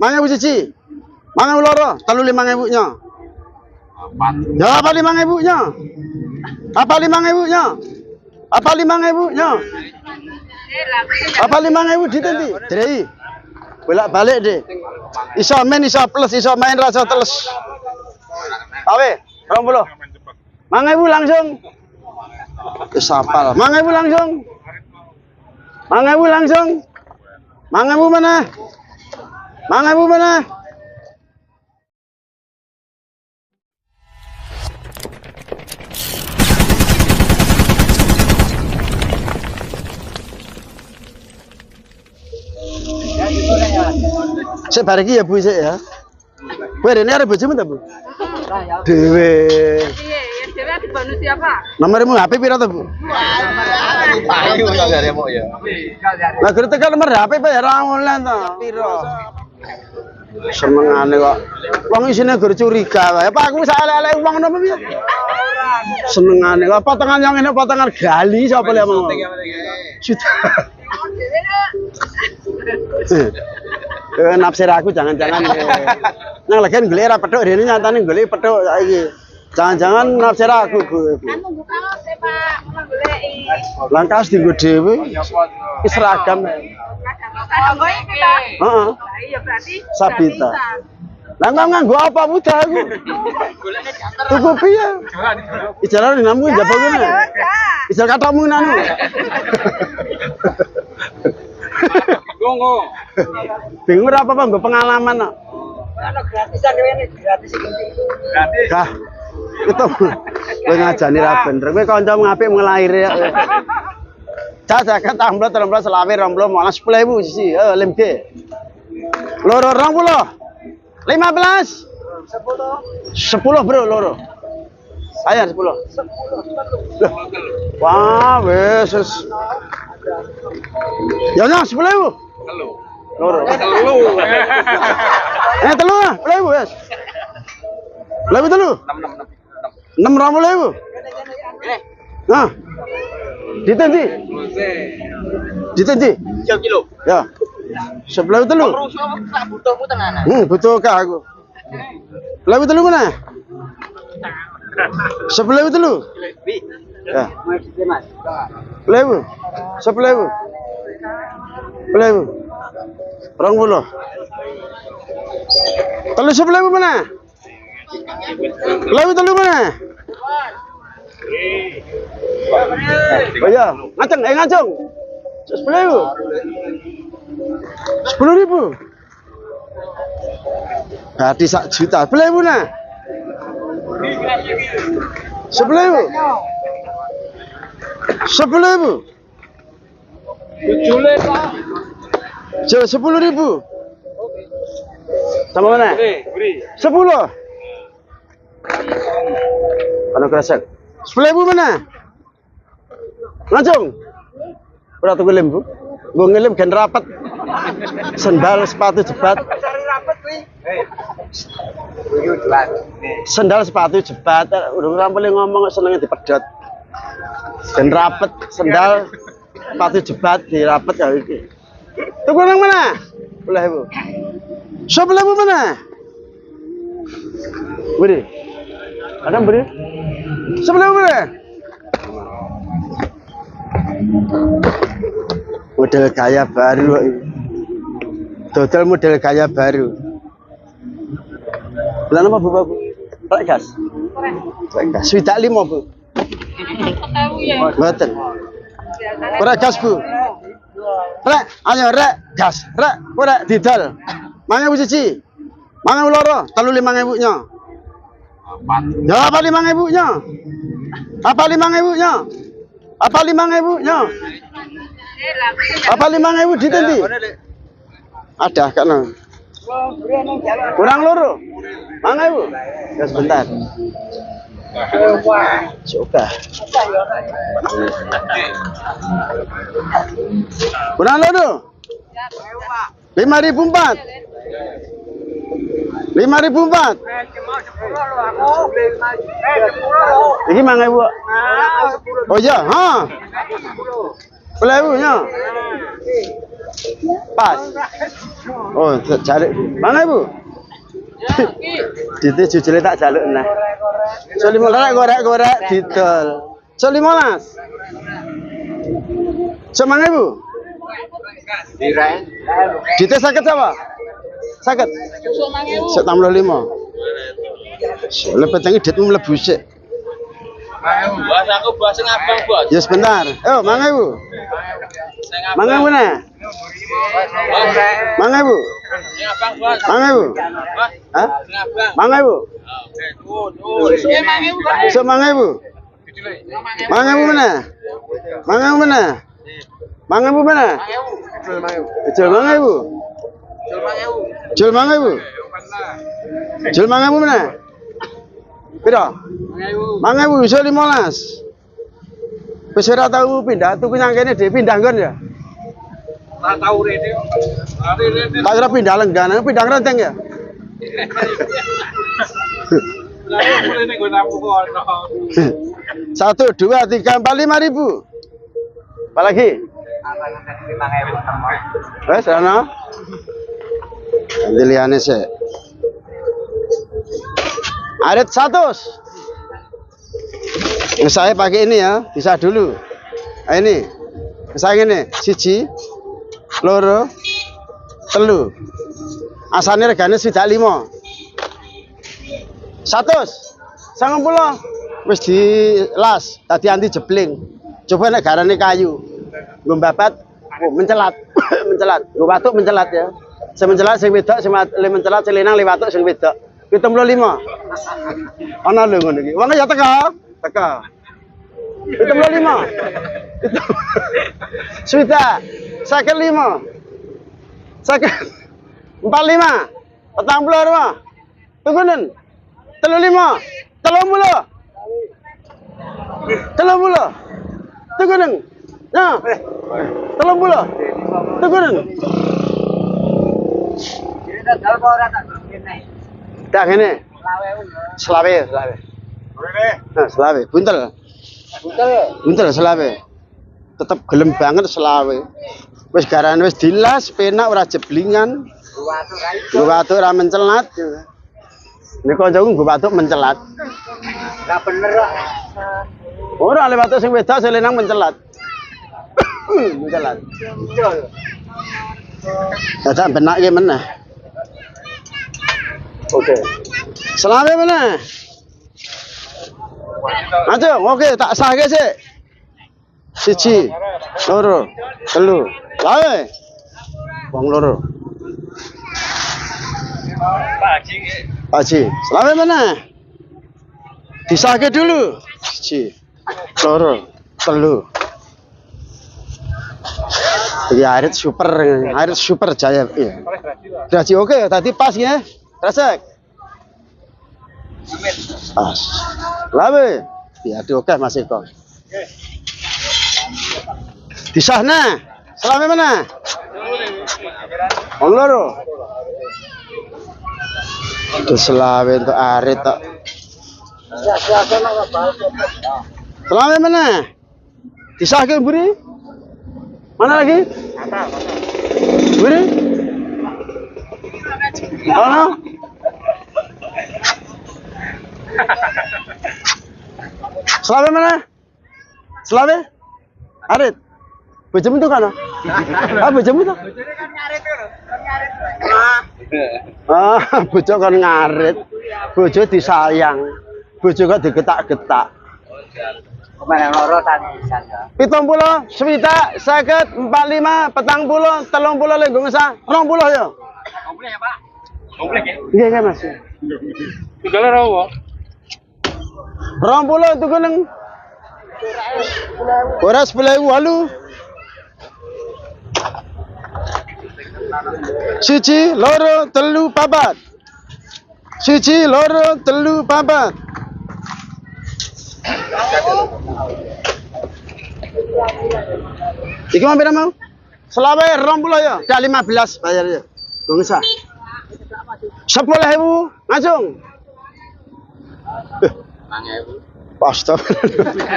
Mangewu siji. Mangewu loro, 35.000 nya. Ya apa 5.000 nya? Apa 5.000 nya? Apa 5.000 nya? Apa 5.000 ditendi? Drei. Bolak-balik deh. Iso main, iso plus, iso main rasa teles. Awe, 20. 5.000 langsung. Wis apal. 5.000 langsung. 5.000 langsung. 5.000 mana? 5.000 mana? Saya balik ya Bu saya ya. Bu ini ada bojomu ta Bu? Dewe. Dewe dibantu siapa? Nomormu HP pira ta Bu? Ayo ya mau ya. Lah gere tekan nomor HP pe ora online ta. Pira? Senengane kok. Wong isine gur curiga wae. Pak aku saelek wong ngono piye? Senengane kok potongan yang ngene potongan gali sapa le mau. Nafsir aku jangan-jangan nang legen golek ra petuk rene nyatane golek petuk saiki. Jangan-jangan nafsir aku Bu. Kan nunggu kalau Pak, mau goleki. Langkas dienggo dhewe. Wis seragam. Heeh. Iya berarti Sabita. Lah nganggo apa mudah aku? Tuku piye? Ijaran dinamu njaba kene. Ijal katamu nanu. Bingung apa nggo pengalaman kok. Ono gratisan dhewe gratis iki. Gratis. Dah. Itu kowe ngajani ra bener. Kowe kancamu apik ngelair ya. Cak jaket amblot 13 selawe 20 malah 10.000 siji. Lem G. Loro 20. 15. 10 Bro loro. Saya 10. Loh. Wah, wes. Ya nah 10.000. Loro. Telu lah, 10.000 wes. 6.000. Nah. Ditendi. Ditendi. 1 kilo. Ya. 10.000 telu. Butuhmu tenanan. Butuh kah aku. 10.000 telu mana? 10.000 telu. Ya. 10.000. 10.000. 10.000. 20. Telu 10.000 mana? 10.000 telu mana? Oh iya, ngaceng, ngaceng. 10.000. 10.000. Berarti 1 juta. 10.000 nah. 10.000. 10.000. 10.000. Sama mana? 10. Ano kresek? 10.000 mana? Langsung. Ora tuku lem, Bu. Nggo ngelem gen rapet. Sendal sepatu jebat. Sendal sepatu jebat. Udah rampel ngomong senenge dipedhot. Gen rapet sendal sepatu jebat dirapet ya iki. Tuku nang mana? 10.000. 10.000 mana? Beri. Ada beri? 10.000 mana? Model gaya baru. Dodol model gaya baru. Lah apa Bu? Rek gas. Rek gas. Swidak 5 Bu. Mboten. Ora gas Bu. Rek, ayo rek gas. Rek, ora didol. 5.000 siji. 5.000 loro, 35.000 nya. Ya apa 5.000 nya? Apa 5.000 nya? Apa 5.000 nya? Apa 5.000 ditendi? Ada kan? Kurang loro. 5.000. Ya sebentar. Coba. Kurang loro. 5.004. 5.004. Ini 5.000. Oh iya, ha. 10.000 nya. Pas. Oh, jaluk. Mana Ibu? Dite jujule tak jaluk nah. So 15 gorek didol. So 15. So mana Ibu? Dirain. Dite sakit apa? Sakit. So 65. So lepetenge dit mlebu sik. Bos aku bos sing abang bos. Ya sebentar. Oh, mana Ibu? Mana Ibu nah? Mana Ibu? Sing abang bos. Mana Ibu? Hah? Sing abang. Mana Ibu? Oke, tuh. So mana Ibu? Mana Ibu mana? Mana Ibu mana? Mana Ibu mana? Jual mana Ibu? Jual mana Ibu? Jual mana Ibu mana? Pira? Mana Ibu? So 15. Wis ora tau pindah tuku nang kene dhewe pindah nggon ya. Tak tahu rene. Tak kira pindah Lenggan, pindah Renteng ya. Lah mulai ning nggon aku kono. 1, 2, 3, 4, 5 ribu. Apa lagi? Wes ana. Nanti liane sih. Arit 100. Saya pakai ini ya, bisa dulu. Nah, ini. Saya ini, 1, 2, 3. Asane regane swidak 5. 190. Wis dilas, tadi anti jebling. Coba nek garane kayu. Nggo mbabat, oh mencelat. Mencelat. Nggo watuk mencelat ya. Sing mencelat sing wedok, sing mencelat sing lenang liwat sing wedok. 75. Ana lho ngono iki. Wong ya teka. Teka. 75. Itu. Sudah. 55. 45. 40. Tunggunen. 35. 30. 30. Tunggunen. Ya. 30. Tunggunen. Tak kene. Selawe. Nah, selawe. Buntel selawe. Tetep gelem banget selawe. Wis garane wis dilas, penak ora jeblingan. Nggo watuk ora mencelat. Nek kancaku nggo watuk mencelat. Ora bener kok. Ora le watuk sing wedok sing lenang mencelat. Mencelat. Dadak benake meneh. Oke. Selawe meneh. Aja, oke tak sahke sik. 1, 2, 3. Lawe. Wong loro. Pakji, selawe mana? Disahke dulu. 1, 2, 3. Iki arit super jaya. Iya. Graji oke, tadi pas ya. Resek. Pas. Lawe. Ya oke Mas Eko. Disahna. Selawe mana? Wong loro. Itu selawe untuk arit tok. Selawe mana? Disahke mburi? Mana lagi? Mburi? Ono? Selawe mana? Selawe? Arit. Bojomu tuh kan? Ah, bojomu tuh? Ah, bojo kan ngarit. Bojo disayang. Bojo kok digetak-getak. Kemarin loro tangisan ya. 70, 50, 50, 45, 40, 30 lenggo ngesah. 20 ya. Komplek ya, Pak? Komplek ya? Iya kan Mas. Tinggal rawo. 20 tuku nang ora 10.000. 1, 2, 3, 4. 1, 2, 3, 4. Iki mau pira mau? Selawe 20 ya, dak 15 bayarnya. Gong sah. 10.000 langsung. 5.000. Astagfirullah.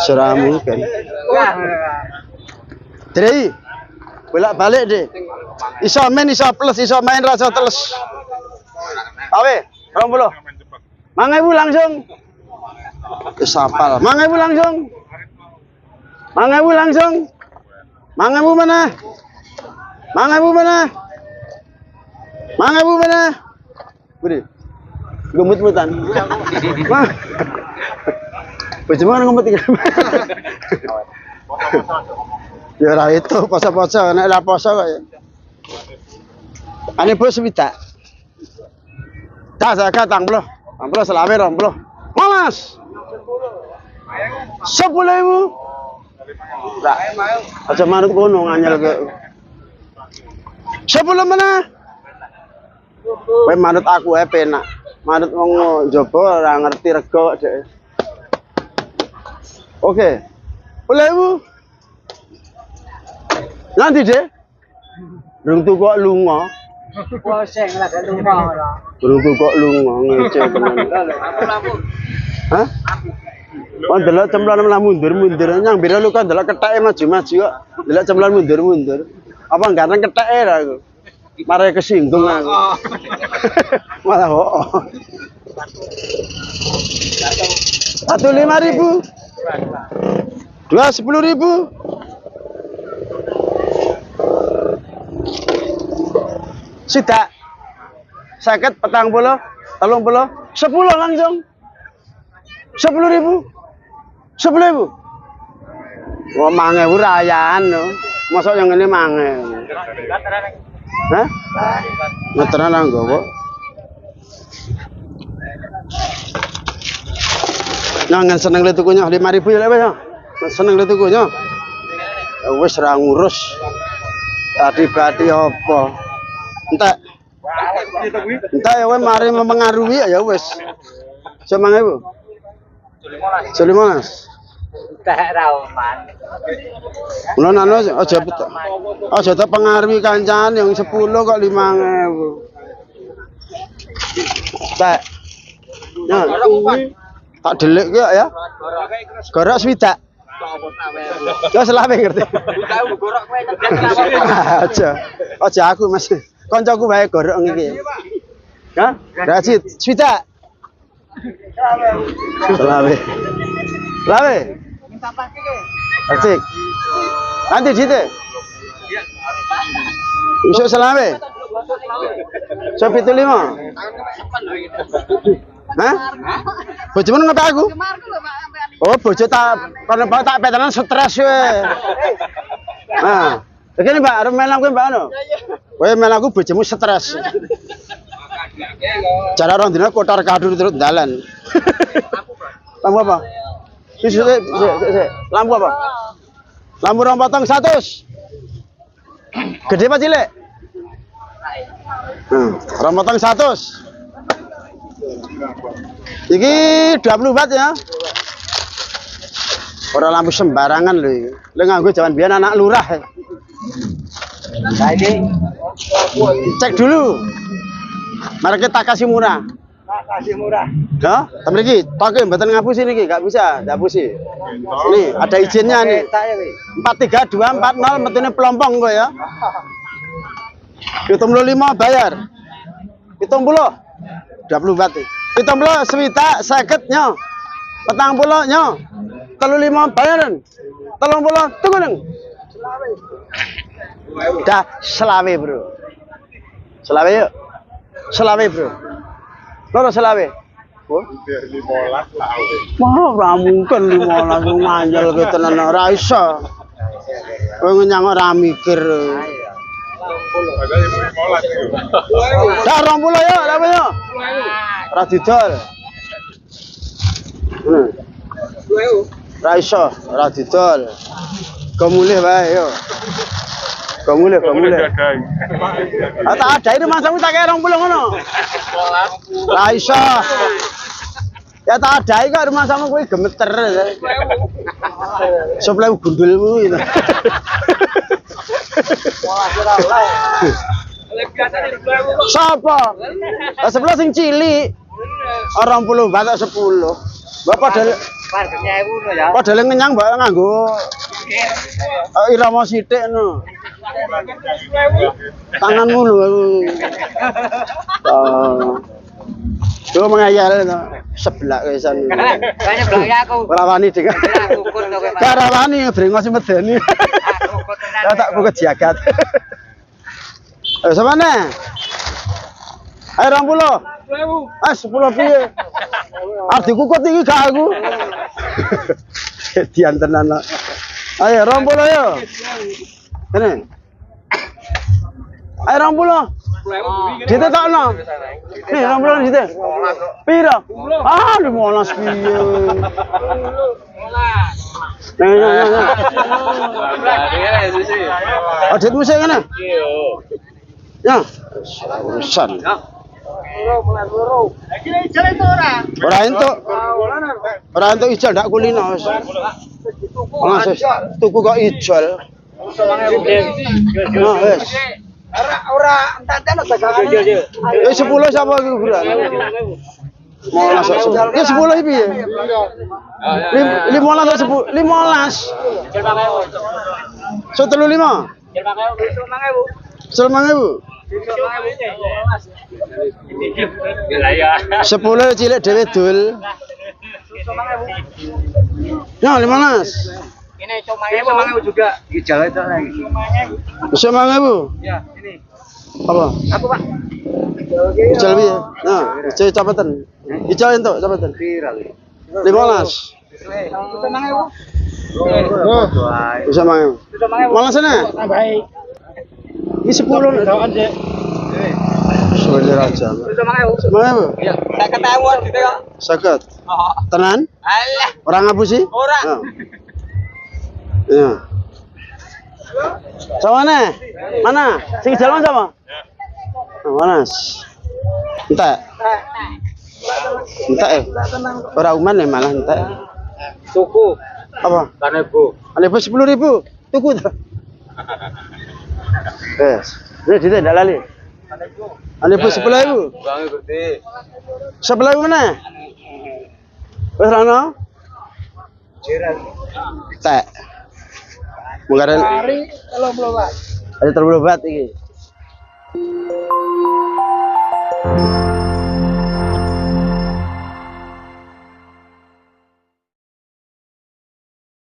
Seramu kan. Diri. Bolak-balik deh. Iso main, iso plus, iso main rasa teles. Awe, 20. 5.000 langsung. Wis apal. 5.000 langsung. 5.000 langsung. 5.000 mana? 5.000 mana? 5.000 mana? Budi. Gemut-mutan. Mah. Bagaimana ngomong tiga? Ya ora itu poso-poso nek lah poso kok ya. Ane bos swidak. Tak zakat 80. 80 selawe 20. Malas. 10.000. Enggak. Aja manut kono nganyel ke. 10 mana? Kowe manut aku ae penak. Manut wong njaba ora ngerti rega kok dhek. Oke. 10.000. Nanti deh. Durung tuku kok lunga. Pusing lah kan lunga ora. Durung tuku kok lunga ngece tenan. Hah? Kon delok cemplon malah mundur-mundur. Nyang bira lu kan delok ketheke maju-maju kok. Delok cemplon mundur-mundur. Apa ganteng ketheke ra aku. Mare kesinggung aku. Malah hoo. 1 5.000. 2 10.000. Sidak. 50, 40, 30, 10 langsung. 10.000. 10.000. Wah, 5.000 rayaan lho. Mosok yang ngene 5.000. Hah? Meteran nang gowo. Jangan seneng le tukunya 5.000 ya lek ya. Seneng le tukunya. Wis ra ngurus. Ati-ati apa? Entek. Entek ya wis mari mempengaruhi ya wis. 9.000. 15. Tak rauman. Mulane anu aja terpengaruhi kancan yang 10 kok 5.000. Tak. Ya, tak delik ki ya. Gorok swidak. Ya selawe ngerti. Gorok kowe Aja aku Mas. Kancaku wae gorok iki. Hah? Rajit swidak. Selawe. Selawe. Asik. Nanti jite. Usuk selawe. So 75. Hah? Bojomu ngapa aku? Oh, bojo tak kono bae tak petenan stres kowe. Nah, begini Mbak, arep melu kowe Mbak anu. Kowe melu aku bojomu stres. Cara orang dina kotor kadur terus dalan. Lampu apa? Lampu apa? Lampu rong potong 100. Gede apa cilik? Rong potong 100. Iki 20 watt ya. Ora lampu sembarangan lho iki. Lek nganggo jaman biyen anak lurah. Saiki Cek dulu. Mereka tak kasih murah. tak kasih murah. Ya, tapi iki toke mboten ngapusi niki, enggak bisa ngapusi. Ini ada izinnya nih. Tak ya kuwi. 43240 metune pelompong kok ya. 75 bayar. 70. 20 watt. 70 swidak 50 nyo. 40 nyo. 35 bayaran. 30 tunggu neng. Dah selawe, Bro. Selawe yuk. Selawe, Bro. Loro selawe. Oh. 15 Wah, ora mungkin 15 manjel ke tenan ora iso. Kowe nyang ora mikir. Dah 20 yo, apa yo? Ora didol. Ora iso, ora didol. Kemulih wae yo. Kemulih. Ah tak ada ini masamu tak kaya 20 ngono. Ora iso. Ya tak ada kok rumah sama kowe gemeter. Sebelah gundulmu itu. Siapa? Sebelah sing cilik. 20 batak 10. Bapak padahal Harganya 1000 ya. padahal ngenyang mbak nganggo irama sithik no. Tanganmu lho aku. Yo mengayal to. Seblak wisan. Kayaknya belakang aku. Ora wani dengan. Ukur to kowe. Ora wani brengos medeni. Ukur tenan. Ya tak buka jagat. Sama nih. Ayo 20. 10 piye? Arep dikukut iki gak aku. Dian tenan. Ayo 20 yo. Kene. Ayo 20. Dite takno. Nih 20 dite. Pira? Ah 15 piye. Nah. Adit musik ngene. Ya. Urusan. Ora entuk. Ora entuk ijol ndak kulino wis. Langsung tuku kok ijol. Nah, wis. Ora enten dagangan. 10 sapa iki ukuran? Mau masuk 10. Ya 10 iki piye? 15 atau 10? 15. So 35. 10.000. 10 cilik dhewe dul. Ya 15. Ini cuma juga. Hijau itu lagi. 10.000. Ya, ini. Apa? Apa, Pak? Ijal piye? Nah, ijal capetan. Ijal entuk capetan. 15. 10.000. Bisa mang. Malah sana. Baik. Ini 10 Dawan sih. Sebentar aja. 10.000. 10.000. Ya, 50.000 gitu ya. Sakit. Oh. Tenan? Alah, Orang ngapusi? ora. Ya. Sama nih? Mana? Sing jalan sama? Nah, mana? Entek. Entek ya? Orang uman ya malah entek. Tuku. Apa? Kanebo. Kanebo 10.000. Tuku tak? Ini tidak lali. Kanebo 10.000. Bang gede. 10.000 mana? Wes rono? Entek. Mungkin Hari 30 Pak. ada terlalu bat iki.